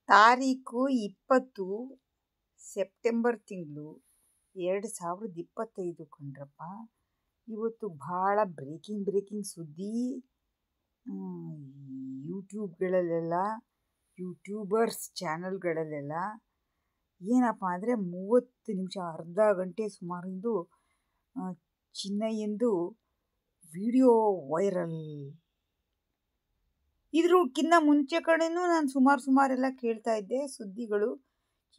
ತಾರೀಕು 20 ಸೆಪ್ಟೆಂಬರ್ ತಿಂಗಳು 2025 ಕಣ್ರಪ್ಪ. ಇವತ್ತು ಭಾಳ ಬ್ರೇಕಿಂಗ್ ಸುದ್ದಿ. ಯೂಟ್ಯೂಬ್ಗಳಲ್ಲೆಲ್ಲ ಯೂಟ್ಯೂಬರ್ಸ್ ಚಾನಲ್ಗಳಲ್ಲೆಲ್ಲ ಏನಪ್ಪ ಅಂದರೆ 30 ನಿಮಿಷ ಅರ್ಧ ಗಂಟೆ ಸುಮಾರಿಂದು ಚಿನ್ನಯ್ಯಂದು ವಿಡಿಯೋ ವೈರಲ್. ಇದ್ರಕ್ಕಿಂತ ಮುಂಚೆ ಕಡೆನೂ ನಾನು ಸುಮಾರೆಲ್ಲ ಕೇಳ್ತಾ ಇದ್ದೆ ಸುದ್ದಿಗಳು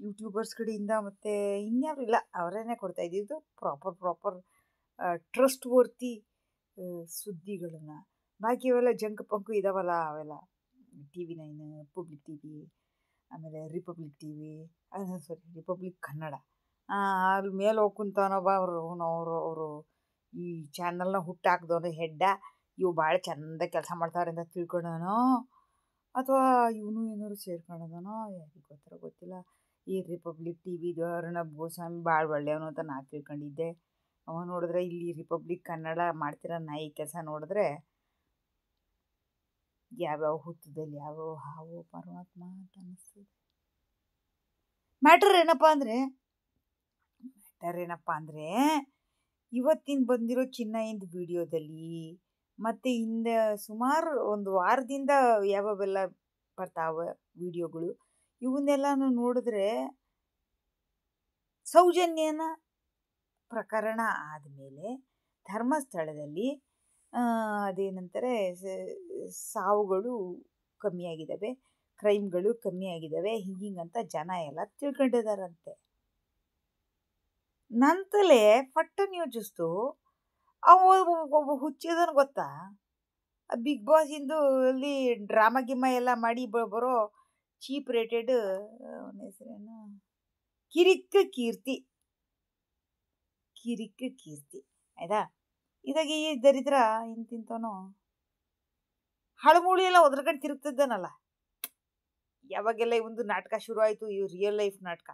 ಯೂಟ್ಯೂಬರ್ಸ್ ಕಡೆಯಿಂದ. ಮತ್ತು ಇನ್ಯಾರಿಲ್ಲ, ಅವರೇನೆ ಕೊಡ್ತಾ ಇದ್ದಿದ್ದು ಪ್ರಾಪರ್ ಟ್ರಸ್ಟ್ ವರ್ತಿ ಸುದ್ದಿಗಳನ್ನು. ಬಾಕಿ ಅವೆಲ್ಲ ಜಂಕ್ ಪಂಕು ಇದಾವಲ್ಲ, ಅವೆಲ್ಲ TV9, ಪಬ್ಲಿಕ್ TV, ಆಮೇಲೆ ರಿಪಬ್ಲಿಕ್ TV, ರಿಪಬ್ಲಿಕ್ ಕನ್ನಡ. ಅಲ್ಲಿ ಮೇಲೆ ಹೋಗಿ ಕುಂತವನೊಬ್ಬ ಅವರು ಈ ಚಾನಲ್ನ ಹುಟ್ಟಾಕ್ದವನು ಹೆಡ್ಡ. ಇವು ಭಾಳ ಚಂದ ಕೆಲಸ ಮಾಡ್ತಾರೆ ಅಂತ ತಿಳ್ಕೊಂಡವನೋ ಅಥವಾ ಇವನು ಏನಾದ್ರು ಸೇರ್ಕೊಂಡದನೋ ಯಾರಿಗೆ ಗೊತ್ತಿಲ್ಲ. ಈ ರಿಪಬ್ಲಿಕ್ TVದು ಅರ್ಣಬ್ ಗೋಸ್ವಾಮಿ ಭಾಳ ಒಳ್ಳೆಯವನು ಅಂತ ನಾನು ತಿಳ್ಕೊಂಡಿದ್ದೆ. ಅವ ನೋಡಿದ್ರೆ ಇಲ್ಲಿ ರಿಪಬ್ಲಿಕ್ ಕನ್ನಡ ಮಾಡ್ತಿರೋ ನಾಯಿ ಕೆಲಸ ನೋಡಿದ್ರೆ ಯಾವ್ಯಾವ ಹುತ್ತದಲ್ಲಿ ಯಾವ್ಯಾವ ಹಾವು ಪರಮಾತ್ಮ ಅಂತ ಅನ್ನಿಸ್ತದೆ. ಮ್ಯಾಟರ್ ಏನಪ್ಪ ಅಂದರೆ ಇವತ್ತಿನ ಬಂದಿರೋ ಚಿನ್ನಯ್ಯಂದು ವಿಡಿಯೋದಲ್ಲಿ ಮತ್ತು ಹಿಂದೆ ಸುಮಾರು ಒಂದು ವಾರದಿಂದ ಯಾವ್ಯಾವೆಲ್ಲ ಬರ್ತಾವೆ ವಿಡಿಯೋಗಳು, ಇವನ್ನೆಲ್ಲನೂ ನೋಡಿದ್ರೆ ಸೌಜನ್ಯನ ಪ್ರಕರಣ ಆದಮೇಲೆ ಧರ್ಮಸ್ಥಳದಲ್ಲಿ ಅದೇನಂತಾರೆ ಸಾವುಗಳು ಕಮ್ಮಿಯಾಗಿದ್ದಾವೆ, ಕ್ರೈಮ್ಗಳು ಕಮ್ಮಿಯಾಗಿದ್ದಾವೆ, ಹಿಂಗಂತ ಜನ ಎಲ್ಲ ತಿಳ್ಕೊಂಡಿದ್ದಾರಂತೆ. ನಂತಲೇ ಪಟ್ಟನ್ ಯೋಚಿಸ್ತು, ಒಬ್ಬ ಹುಚ್ಚಿದನು ಗೊತ್ತಾ, ಬಿಗ್ ಬಾಸಿಂದು ಅಲ್ಲಿ ಡ್ರಾಮಾ ಗಿಮ್ಮ ಎಲ್ಲ ಮಾಡಿ ಬರೋ ಚೀಪ್ ರೇಟೆಡ್ ಅವನ ಹೆಸರೇನು ಕಿರಿಕ್ ಕೀರ್ತಿ ಆಯ್ತಾ. ಇದಾಗಿ ಈ ದರಿದ್ರ ಇಂತಿಂತವನು ಹಳಮೂಳಿ ಎಲ್ಲ ಒದ್ರಗಂಡು ತಿರುಗ್ತಿದ್ದಾನಲ್ಲ. ಯಾವಾಗೆಲ್ಲ ಈ ಒಂದು ನಾಟಕ ಶುರು ಆಯಿತು, ಇವು ರಿಯಲ್ ಲೈಫ್ ನಾಟಕ,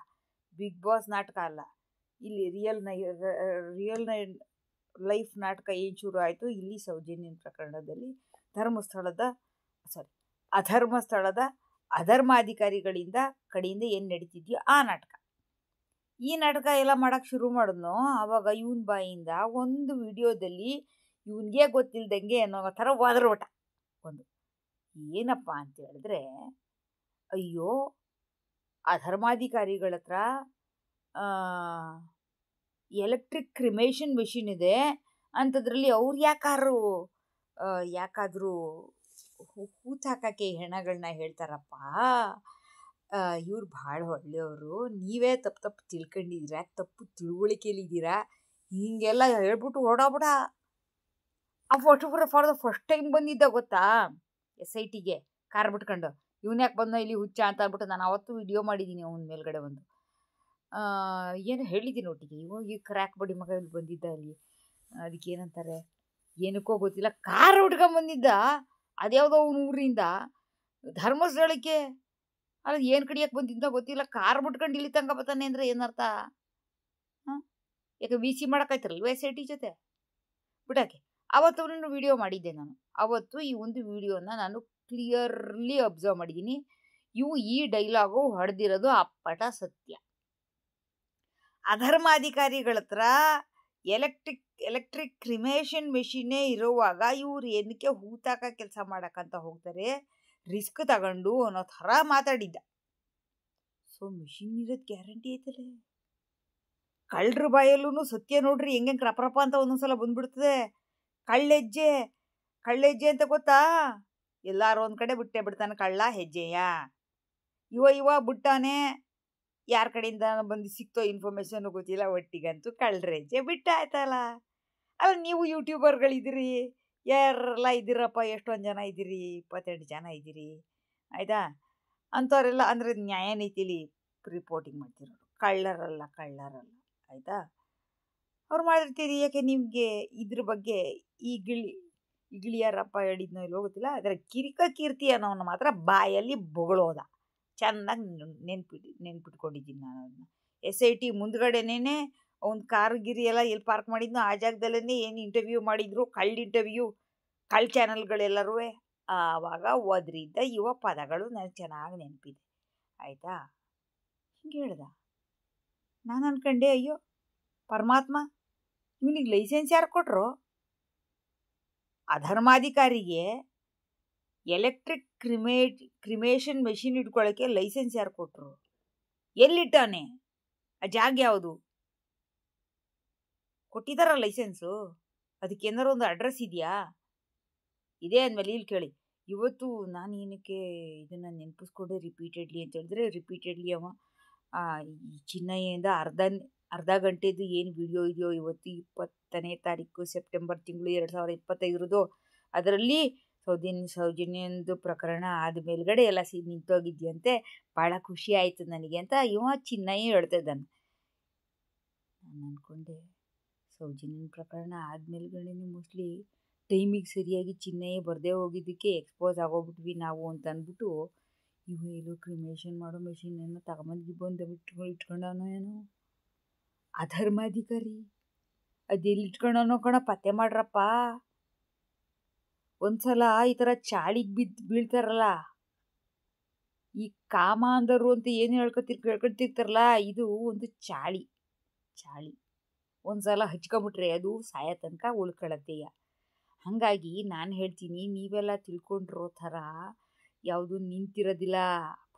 ಬಿಗ್ ಬಾಸ್ ನಾಟಕ ಅಲ್ಲ, ಇಲ್ಲಿ ರಿಯಲ್ ಲೈಫ್ ನಾಟಕ ಏನು ಶುರು ಆಯಿತು ಇಲ್ಲಿ ಸೌಜನ್ಯನ ಪ್ರಕರಣದಲ್ಲಿ ಅಧರ್ಮಸ್ಥಳದ ಅಧರ್ಮಾಧಿಕಾರಿಗಳಿಂದ ಕಡೆಯಿಂದ ಏನು ನಡೀತಿದ್ಯೋ ಆ ನಾಟಕ. ಈ ನಾಟಕ ಎಲ್ಲ ಮಾಡೋಕ್ಕೆ ಶುರು ಮಾಡಿದ್ನೋ ಆವಾಗ ಇವನ್ ಬಾಯಿಂದ ಒಂದು ವಿಡಿಯೋದಲ್ಲಿ ಇವನಿಗೆ ಗೊತ್ತಿಲ್ದಂಗೆ ಅನ್ನೋ ಥರ ಒದರೋಟ ಒಂದು ಏನಪ್ಪ ಅಂತ ಹೇಳಿದ್ರೆ, ಅಯ್ಯೋ ಅಧರ್ಮಾಧಿಕಾರಿಗಳ ಹತ್ರ ಎಲೆಕ್ಟ್ರಿಕ್ ಕ್ರಿಮೇಷನ್ ಮೆಷಿನ್ ಇದೆ ಅಂಥದ್ರಲ್ಲಿ ಅವ್ರು ಯಾಕಾದರೂ ಹೂತಾಕಕ್ಕೆ ಹೆಣಗಳನ್ನ ಹೇಳ್ತಾರಪ್ಪ. ಇವ್ರು ಭಾಳ ಒಳ್ಳೆಯವರು, ನೀವೇ ತಪ್ಪು ತಿಳ್ಕೊಂಡಿದ್ದೀರಾ, ತಪ್ಪು ತಿಳುವಳಿಕೆಯಲ್ಲಿದ್ದೀರಾ, ಹೀಗೆಲ್ಲ ಹೇಳ್ಬಿಟ್ಟು ಓಡಾಬಿಡ. ಆ ಫಸ್ಟ್ ಟೈಮ್ ಬಂದಿದ್ದ ಗೊತ್ತಾ SITಗೆ ಕಾರ್ ಬಿಟ್ಕೊಂಡು. ಇವನು ಯಾಕೆ ಬಂದ ಇಲ್ಲಿ ಹುಚ್ಚ ಅಂತ ಅಂದ್ಬಿಟ್ಟು ನಾನು ಅವತ್ತು ವಿಡಿಯೋ ಮಾಡಿದ್ದೀನಿ ಅವನ ಮೇಲ್ಗಡೆ ಒಂದು ಏನು ಹೇಳಿದ್ದೀನಿ ಒಟ್ಟಿಗೆ. ಇವಾಗ ಕ್ರ್ಯಾಕ್ ಬಡಿ ಮಗ ಇಲ್ಲಿ ಬಂದಿದ್ದ, ಅಲ್ಲಿ ಅದಕ್ಕೇನಂತಾರೆ ಏನಕ್ಕೋ ಗೊತ್ತಿಲ್ಲ, ಕಾರ್ ಹುಡ್ಕೊಂಬಂದಿದ್ದ ಅದ್ಯಾವುದೋ ಅವನ ಊರಿಂದ ಧರ್ಮಸ್ಥಳಕ್ಕೆ. ಅಲ್ಲ ಏನು ಕಡಿಯಕ್ಕೆ ಬಂದಿದ್ದ ಗೊತ್ತಿಲ್ಲ, ಕಾರ್ ಬಿಟ್ಕೊಂಡು ಇಲ್ಲಿ ತನಕ ಬರ್ತಾನೆ ಅಂದರೆ ಏನರ್ಥ? ಯಾಕೆ VC ಮಾಡೋಕ್ಕಾಯ್ತಾರಲ್ವ SIT ಜೊತೆ ಬಿಡೋಕ್ಕೆ. ಅವತ್ತು ಅವನನ್ನು ವಿಡಿಯೋ ಮಾಡಿದ್ದೆ ನಾನು. ಅವತ್ತು ಈ ಒಂದು ವಿಡಿಯೋನ ನಾನು ಕ್ಲಿಯರ್ಲಿ ಅಬ್ಸರ್ವ್ ಮಾಡಿದ್ದೀನಿ. ಈ ಡೈಲಾಗು ಹೊಡೆದಿರೋದು ಅಪ್ಪಟ ಸತ್ಯ. ಅಧರ್ಮಾಧಿಕಾರಿಗಳ ಹತ್ರ ಎಲೆಕ್ಟ್ರಿಕ್ ಕ್ರಿಮೇಷನ್ ಮೆಷಿನ್ನೇ ಇರುವಾಗ ಇವ್ರು ಏನಕ್ಕೆ ಹೂತಾಕ ಕೆಲಸ ಮಾಡೋಕ್ಕಂತ ಹೋಗ್ತಾರೆ, ರಿಸ್ಕ್ ತಗೊಂಡು ಅನ್ನೋ ಥರ ಮಾತಾಡಿದ್ದ. ಸೊ ಮೆಷಿನ್ ಇರೋದು ಗ್ಯಾರಂಟಿ ಐತಲ್ಲ. ಕಳ್ಳರ ಬಾಯಲ್ಲೂ ಸತ್ಯ ನೋಡ್ರಿ ಹೆಂಗೆ ರಪ್ರಪ ಅಂತ ಒಂದೊಂದ್ಸಲ ಬಂದ್ಬಿಡ್ತದೆ. ಕಳ್ಳೆಜ್ಜೆ ಅಂತ ಗೊತ್ತಾ? ಎಲ್ಲಾರು ಒಂದು ಕಡೆ ಬಿಡ್ತಾನೆ ಕಳ್ಳ ಹೆಜ್ಜೆಯ. ಇವ ಬಿಟ್ಟಾನೆ, ಯಾರ ಕಡೆಯಿಂದ ಬಂದು ಸಿಕ್ತೋ ಇನ್ಫಾರ್ಮೇಷನ್ ಗೊತ್ತಿಲ್ಲ, ಒಟ್ಟಿಗಂತೂ ಕಳ್ಳರ ಹೆಜ್ಜೆ ಬಿಟ್ಟಾಯ್ತಲ್ಲ. ಅಲ್ಲ ನೀವು ಯೂಟ್ಯೂಬರ್ಗಳಿದ್ದೀರಿ, ಯಾರೆಲ್ಲ ಇದ್ದೀರಪ್ಪ, ಎಷ್ಟೊಂದು ಜನ ಇದ್ದೀರಿ, 28 ಜನ ಇದ್ದೀರಿ ಆಯಿತಾ. ಅಂಥವರೆಲ್ಲ ಅಂದರೆ ನ್ಯಾಯ ನೀತಿಲಿ ರಿಪೋರ್ಟಿಂಗ್ ಮಾಡ್ತಿರೋರು, ಕಳ್ಳರಲ್ಲ ಆಯಿತಾ. ಅವ್ರು ಮಾಡಿರ್ತೀರಿ. ಯಾಕೆ ನಿಮಗೆ ಇದ್ರ ಬಗ್ಗೆ ಇಗಿಳಿಯಾರಪ್ಪ ಹೇಳಿದ್ನೋ ಇಲ್ಲೋ ಗೊತ್ತಿಲ್ಲ, ಅದರ ಕೀರ್ತಿ ಅನ್ನೋನು ಮಾತ್ರ ಬಾಯಲ್ಲಿ ಬೊಗಳೋದ. ಚೆನ್ನಾಗಿ ನೆನ್ಪಿಟ್ಕೊಂಡಿದ್ದೀನಿ ನಾನು ಅದನ್ನ. SIT ಮುಂದ್ಗಡೆನೇ ಅವ್ನು ಕಾರ್ ಗಿರಿ ಎಲ್ಲ ಎಲ್ಲಿ ಪಾರ್ಕ್ ಮಾಡಿದ್ನೋ ಆ ಜಾಗದಲ್ಲೇ ಏನು ಇಂಟರ್ವ್ಯೂ ಮಾಡಿದ್ರು, ಕಳ್ಳ ಚಾನಲ್ಗಳೆಲ್ಲರೂ. ಆವಾಗ ಓದ್ರಿದ್ದ ಪದಗಳು ನನಗೆ ಚೆನ್ನಾಗಿ ನೆನಪಿದೆ ಆಯಿತಾ. ಹಿಂಗೆ ಹೇಳ್ದ. ನಾನು ಅನ್ಕೊಂಡೆ, ಅಯ್ಯೋ ಪರಮಾತ್ಮ, ಇವನಿಗೆ ಲೈಸೆನ್ಸ್ ಯಾರು ಕೊಟ್ಟರು? ಅಧರ್ಮಾಧಿಕಾರಿಗೆ ಎಲೆಕ್ಟ್ರಿಕ್ ಕ್ರಿಮೇಷನ್ ಮೆಷಿನ್ ಇಟ್ಕೊಳ್ಳೋಕ್ಕೆ ಲೈಸೆನ್ಸ್ ಯಾರು ಕೊಟ್ಟರು? ಎಲ್ಲಿಟ್ಟಾನೆ? ಆ ಜಾಗ ಯಾವುದು? ಕೊಟ್ಟಿದ್ದಾರ ಲೈಸೆನ್ಸು? ಅದಕ್ಕೆ ಏನಾರು ಒಂದು ಅಡ್ರೆಸ್ ಇದೆಯಾ? ಇದೇ ಅಂದಮೇಲೆ ಇಲ್ಲಿ ಕೇಳಿ, ಇವತ್ತು ನಾನು ಏನಕ್ಕೆ ಇದನ್ನು ನೆನಪಿಸ್ಕೊಂಡೆ ರಿಪೀಟೆಡ್ಲಿ ಅಂತ ಹೇಳಿದ್ರೆ, ರಿಪೀಟೆಡ್ಲಿ ಅವ ಈ ಚಿನ್ನಯ್ಯಯಿಂದ ಅರ್ಧ ಗಂಟೆದು ಏನು ವಿಡಿಯೋ ಇದೆಯೋ, ಇವತ್ತು 20ನೇ ತಾರೀಕು ಸೆಪ್ಟೆಂಬರ್ ತಿಂಗಳು 2025 ಅದರಲ್ಲಿ ಸೌಜನ್ಯಂದು ಪ್ರಕರಣ ಆದ ಮೇಲ್ಗಡೆ ಎಲ್ಲ ನಿಂತೋಗಿದ್ಯಂತೆ. ಭಾಳ ಖುಷಿ ಆಯಿತು ನನಗೆ ಅಂತ ಇವ ಚಿನ್ನಯ್ಯ ಹೇಳ್ತಿದ್ದಾನೆ. ನಾನು ಅಂದ್ಕೊಂಡೆ, ಸೌಜನ್ಯನ ಪ್ರಕರಣ ಆದಮೇಲ್ಗಡೆ ಮೋಸ್ಟ್ಲಿ ಟೈಮಿಗೆ ಸರಿಯಾಗಿ ಚಿನ್ನಯ್ಯ ಬರದೇ ಹೋಗಿದ್ದಕ್ಕೆ ಎಕ್ಸ್ಪೋಸ್ ಆಗೋಗ್ಬಿಟ್ವಿ ನಾವು ಅಂತ ಅಂದ್ಬಿಟ್ಟು ಇವು ಎಲ್ಲೋ ಕ್ರಿಮೇಷನ್ ಮಾಡೋ ಮೆಷಿನನ್ನು ತಗೊಂಬಂದು ಇಟ್ಕೊಂಡವನೋ ಏನೋ. ಅಧರ್ಮಾಧಿಕಾರಿ ಅದೆಲ್ಲಿ ಇಟ್ಕೊಂಡವನೋ ಕಣ, ಪತ್ತೆ ಮಾಡ್ರಪ್ಪ. ಒಂದ್ಸಲ ಈ ಥರ ಚಾಳಿಗೆ ಬೀಳ್ತಾರಲ್ಲ, ಈ ಕಾಮ ಅಂದರು ಅಂತ ಏನು ಹೇಳ್ಕೊತಿರ್ತಾರಲ್ಲ, ಇದು ಒಂದು ಚಾಳಿ. ಒಂದ್ಸಲ ಹಚ್ಕೊಂಬಿಟ್ರೆ ಅದು ಸಾಯ ತನಕ ಉಳ್ಕೊಳತ್ತೆಯ. ಹಾಗಾಗಿ ನಾನು ಹೇಳ್ತೀನಿ, ನೀವೆಲ್ಲ ತಿಳ್ಕೊಂಡಿರೋ ಥರ ಯಾವುದು ನಿಂತಿರೋದಿಲ್ಲ,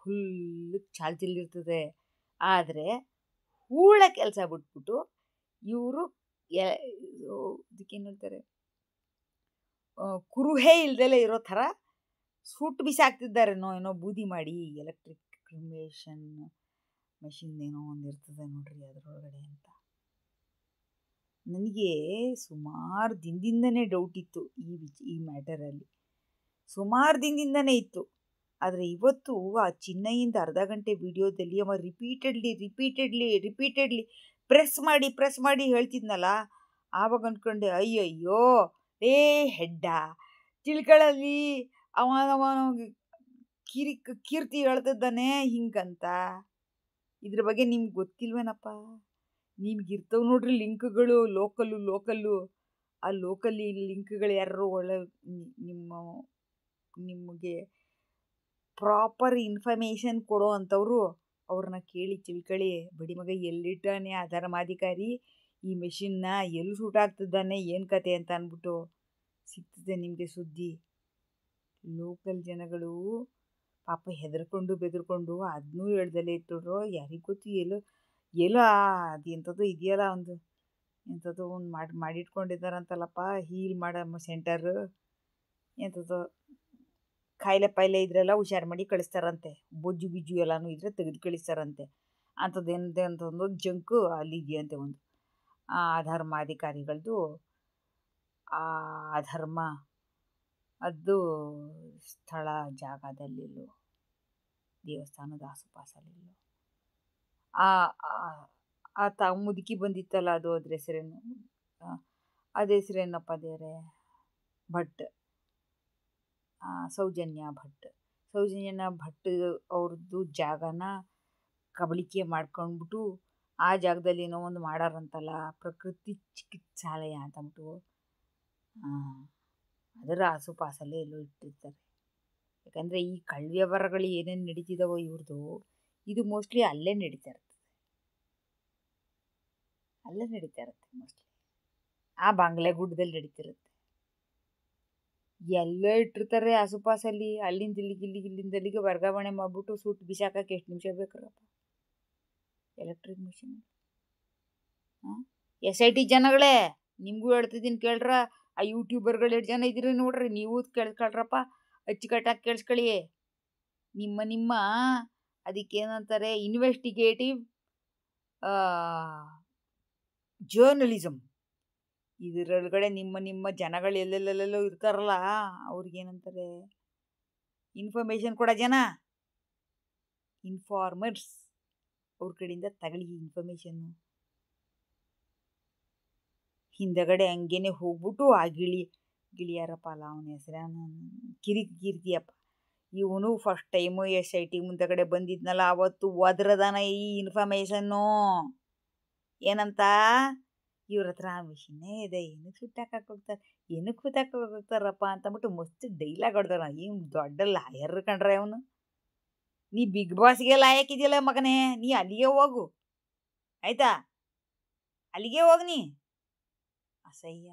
ಫುಲ್ ಚಾಲ್ತಿಲಿರ್ತದೆ. ಆದರೆ ಹೂಳ ಕೆಲಸ ಬಿಟ್ಬಿಟ್ಟು ಇವರು ಇದಕ್ಕೇನು ಹೇಳ್ತಾರೆ, ಕುರುಹೇ ಇಲ್ದಲೇ ಇರೋ ಥರ ಸುಟ್ಟು ಬಿಸಾಕ್ತಿದ್ದಾರೇನೋ ಏನೋ ಬೂದಿ ಮಾಡಿ. ಎಲೆಕ್ಟ್ರಿಕ್ ಕ್ರಿಮೇಷನ್ ಮೆಷಿನ್ ಏನೋ ಒಂದು ಇರ್ತದೆ ನೋಡ್ರಿ ಅದರೊಳಗಡೆ ಅಂತ. ನನಗೆ ಸುಮಾರು ದಿನದಿಂದನೇ ಡೌಟ್ ಇತ್ತು ಈ ಮ್ಯಾಟರಲ್ಲಿ, ಸುಮಾರು ದಿನದಿಂದನೇ ಇತ್ತು. ಆದರೆ ಇವತ್ತು ಆ ಚಿನ್ನಯ್ಯಿಂದ ಅರ್ಧ ಗಂಟೆ ವಿಡಿಯೋದಲ್ಲಿ ಅವ ರಿಪೀಟೆಡ್ಲಿ ಪ್ರೆಸ್ ಮಾಡಿ ಹೇಳ್ತಿದ್ನಲ್ಲ, ಆವಾಗ ಅಂದ್ಕೊಂಡೆ, ಅಯ್ಯಯ್ಯೋ ಹೆಡ್ಡ ತಿಳ್ಕೊಳ್ಳಲ್ಲಿ ಅವನ ಕೀರ್ತಿ ಹೇಳ್ತಿದ್ದಾನೆ ಹಿಂಗಂತ. ಇದ್ರ ಬಗ್ಗೆ ನಿಮ್ಗೆ ಗೊತ್ತಿಲ್ವೇನಪ್ಪ? ನಿಮ್ಗಿರ್ತವೆ ನೋಡ್ರಿ ಲಿಂಕ್ಗಳು, ಲೋಕಲ್ಲು. ಆ ಲೋಕಲ್ಲಿ ಲಿಂಕ್ಗಳು ಯಾರು ಒಳ್ಳೆ ನಿಮಗೆ ಪ್ರಾಪರ್ ಇನ್ಫಾರ್ಮೇಷನ್ ಕೊಡೋ ಅಂಥವ್ರು ಅವ್ರನ್ನ ಕೇಳಿ ತಿಳ್ಕೊಳ್ಳಿ. ಬಡಿ ಮಗ ಎಲ್ಲಿಟ್ಟಾನೆ ಅಧರ್ಮಾಧಿಕಾರಿ ಈ ಮೆಷಿನ್ನ, ಎಲ್ಲಿ ಸೂಟಾಗ್ತಿದ್ದಾನೆ, ಏನು ಕತೆ ಅಂತ ಅಂದ್ಬಿಟ್ಟು ಸಿಗ್ತದೆ ನಿಮಗೆ ಸುದ್ದಿ. ಲೋಕಲ್ ಜನಗಳು ಪಾಪ ಬೆದರ್ಕೊಂಡು ಅದನ್ನೂ ಹೇಳ್ದಲ್ಲೇ ಇಟ್ಟರು. ಯಾರಿಗೆ ಗೊತ್ತು, ಎಲ್ಲೋ ಅದು ಎಂಥದ್ದು ಇದೆಯಲ್ಲ, ಎಂಥದ್ದು ಒಂದು ಮಾಡಿಟ್ಕೊಂಡಿದ್ದಾರಂತಲ್ಲಪ್ಪ, ಹೀಲ್ ಮಾಡೋ ಸೆಂಟರ್, ಎಂಥದ್ದು ಕಾಯಿಲೆ ಇದ್ರೆಲ್ಲ ಹುಷಾರು ಮಾಡಿ ಕಳಿಸ್ತಾರಂತೆ. ಬೊಜ್ಜು ಗಿಜ್ಜು ಎಲ್ಲನೂ ಇದ್ರೆ ತೆಗೆದು ಕಳಿಸ್ತಾರಂತೆ. ಅಂಥದ್ದು ಜಂಕು ಅಲ್ಲಿದೆಯಂತೆ ಒಂದು. ಆ ಅಧರ್ಮಾಧಿಕಾರಿಗಳದ್ದು ಆ ಅಧರ್ಮ ಅದು ಸ್ಥಳ ಜಾಗದಲ್ಲಿಲ್ಲೋ, ದೇವಸ್ಥಾನದ ಆಸುಪಾಸಲ್ಲಿಲ್ಲೋ. ಆ ಮುದುಕಿ ಬಂದಿತ್ತಲ್ಲ, ಅದ್ರ ಹೆಸರೇನು, ಅದ ಹೆಸರೇನಪ್ಪ ದೇವರೇ, ಭಟ್, ಸೌಜನ್ಯ ಭಟ್ ಅವ್ರದ್ದು ಜಾಗನ ಕಬಳಿಕೆ ಮಾಡ್ಕೊಂಡ್ಬಿಟ್ಟು ಆ ಜಾಗದಲ್ಲಿ ಏನೋ ಒಂದು ಮಾಡಾರಂತಲ್ಲ, ಪ್ರಕೃತಿ ಚಿಕಿತ್ಸಾಲಯ ಅಂತಂದ್ಬಿಟ್ಟು ಅದರ ಆಸುಪಾಸಲ್ಲೇ ಎಲ್ಲೋ ಇಟ್ಟಿರ್ತಾರೆ. ಯಾಕಂದರೆ ಈ ವ್ಯವಹಾರಗಳು ಏನೇನು ನಡೀತಿದ್ದಾವೋ ಇವ್ರದ್ದು, ಇದು ಮೋಸ್ಟ್ಲಿ ಅಲ್ಲೇ ನಡೀತಾ ಇರ್ತದೆ ಮೋಸ್ಟ್ಲಿ. ಆ ಬಾಂಗ್ಲೆಗುಡ್ಡದಲ್ಲಿ ನಡೀತಿರುತ್ತೆ. ಎಲ್ಲ ಇಟ್ಟಿರ್ತಾರೆ ಆಸುಪಾಸಲ್ಲಿ. ಅಲ್ಲಿಂದ ಇಲ್ಲಿಗೆ ವರ್ಗಾವಣೆ ಮಾಡಿಬಿಟ್ಟು ಸುಟ್ಟು ಬಿಸಾಕಕ್ಕೆ ಎಷ್ಟು ನಿಮಿಷ ಬೇಕ್ರಪ್ಪ ಎಲೆಕ್ಟ್ರಿಕ್ ಮಿಷಿನ್. SIT ಜನಗಳೇ, ನಿಮಗೂ ಹೇಳ್ತಿದ್ದೀನಿ ಕೇಳ್ರ. ಆ ಯೂಟ್ಯೂಬರ್ಗಳು 2 ಜನ ಇದ್ದೀರಿ ನೋಡ್ರಿ, ನೀವು ಕೇಳ್ಕೊಳ್ರಪ್ಪ, ಅಚ್ಚುಕಟ್ಟಾಗಿ ಕೇಳಿಸ್ಕೊಳ್ಳಿ. ನಿಮ್ಮ ಅದಕ್ಕೇನಂತಾರೆ, ಇನ್ವೆಸ್ಟಿಗೇಟಿವ್ ಜರ್ನಲಿಸಮ್, ಇದರೊಳಗಡೆ ನಿಮ್ಮ ಜನಗಳು ಎಲ್ಲೆಲ್ಲೆಲ್ಲೋ ಇರ್ತಾರಲ್ಲ, ಅವ್ರಿಗೇನಂತಾರೆ, ಇನ್ಫಾರ್ಮೇಷನ್ ಕೊಡೋ ಜನ, ಇನ್ಫಾರ್ಮರ್ಸ್. ಅವ್ರ ಕಡೆಯಿಂದ ತಗೊಳ್ಳಿ ಇನ್ಫಾರ್ಮೇಷನ್ನು. ಹಿಂದಗಡೆ ಹಂಗೇನೆ ಹೋಗ್ಬಿಟ್ಟು ಆ ಗಿಳಿಯಾರಪ್ಪ ಅಲ್ಲ, ಅವನ ಹೆಸರೇನು, ಕೀರ್ತಿಯಪ್ಪ, ಇವನು ಫಸ್ಟ್ ಟೈಮು SIT ಮುಂದಗಡೆ ಬಂದಿದ್ನಲ್ಲ, ಅವತ್ತು ಒದ್ರದಾನ ಈ ಇನ್ಫಾರ್ಮೇಷನ್ನು. ಏನಂತ, ಇವ್ರ ಹತ್ರ ಆ ಮಿಷಿನ್ನೇ ಇದೆ, ಏನಕ್ಕೆ ಸುಟ್ಟಾಕೋಗ್ತಾರಪ್ಪ ಅಂತಂದ್ಬಿಟ್ಟು ಮಸ್ತ್ ಡೈಲಾಗ್ ಹೊಡೆದವ. ಏನು ದೊಡ್ಡ ಲಾಯರ್ ಕಂಡ್ರೆ ಅವನು. ನೀ ಬಿಗ್ ಬಾಸ್ಗೆ ಲಾಯಕ್ಕಿದೆಯಲ್ಲ ಮಗನೇ, ನೀ ಅಲ್ಲಿಗೆ ಹೋಗು ಆಯ್ತಾ, ಅಲ್ಲಿಗೆ ಹೋಗ್ ನೀ. ಅಸಹ್ಯ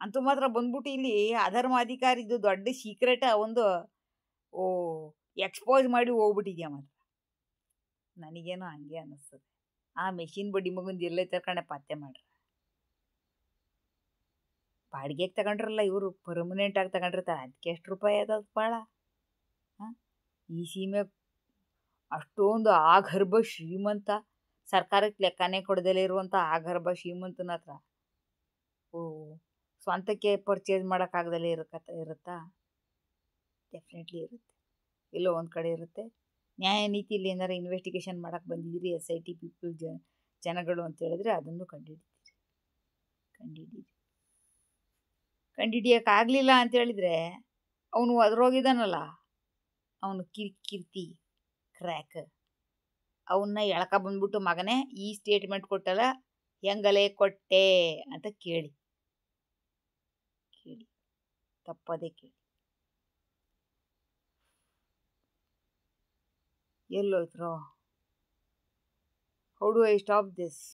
ಅಂತೂ ಮಾತ್ರ ಬಂದ್ಬಿಟ್ಟು ಇಲ್ಲಿ ಅಧರ್ಮಾಧಿಕಾರಿದು ದೊಡ್ಡ ಸೀಕ್ರೆಟ್ ಒಂದು ಓ ಎಕ್ಸ್ಪೋಸ್ ಮಾಡಿ ಹೋಗ್ಬಿಟ್ಟಿದ್ಯಾ ಮಾತ್ರ. ನನಗೇನೋ ಹಂಗೆ ಅನ್ನಿಸ್ತದೆ. ಆ ಮೆಷಿನ್ ಬಡ್ಡಿ ಮಗಂದು ಎಲ್ಲೇ ತರ್ಕೊಂಡೆ ಪತ್ತೆ ಮಾಡ್ರ. ಬಾಡಿಗೆಗೆ ತಗೊಂಡ್ರಲ್ಲ ಇವರು, ಪರ್ಮನೆಂಟ್ ಆಗಿ ತಗೊಂಡಿರ್ತಾರೆ, ಅದಕ್ಕೆ ಎಷ್ಟು ರೂಪಾಯಿ ಅದ ಭಾಳ. ಹಾಂ, ಈ ಸೀಮೆ ಅಷ್ಟೊಂದು ಆಗರ್ಭ ಶ್ರೀಮಂತ, ಸರ್ಕಾರಕ್ಕೆ ಲೆಕ್ಕನೇ ಕೊಡದಲ್ಲೇ ಇರುವಂಥ ಆಗರ್ಭ ಶ್ರೀಮಂತನ ಹತ್ರ ಓ ಸ್ವಂತಕ್ಕೆ ಪರ್ಚೇಸ್ ಮಾಡೋಕ್ಕಾಗ್ದಲೇ ಇರುತ್ತಾ? ಡೆಫಿನೆಟ್ಲಿ ಇರುತ್ತೆ, ಎಲ್ಲೋ ಒಂದು ಕಡೆ ಇರುತ್ತೆ. ನ್ಯಾಯ ನೀತಿಯಲ್ಲಿ ಏನಾರು ಇನ್ವೆಸ್ಟಿಗೇಷನ್ ಮಾಡೋಕ್ಕೆ ಬಂದಿದ್ದೀರಿ SIT ಪೀಪಲ್ ಜನಗಳು ಅಂತ ಹೇಳಿದ್ರೆ ಅದನ್ನು ಕಂಡುಹಿಡೀರಿ. ಕಂಡುಹಿಡಿಯೋಕ್ಕಾಗಲಿಲ್ಲ ಅಂತ ಹೇಳಿದ್ರೆ ಅವನು ಅದ್ರೋಗಿದ್ದಾನಲ್ಲ, ಅವನು ಕೀರ್ತಿ ಕ್ರ್ಯಾಕ್, ಅವನ್ನ ಎಳ್ಕ ಬಂದ್ಬಿಟ್ಟು ಮಗನೇ ಈ ಸ್ಟೇಟ್ಮೆಂಟ್ ಕೊಟ್ಟಲ್ಲ, ಹೆಂಗಲೇ ಕೊಟ್ಟೆ ಅಂತ ಕೇಳಿ ತಪ್ಪದೇ ಕೇಳಿ. ಎಲ್ಲೋಯ್ತ್ರೋ? How do I stop this?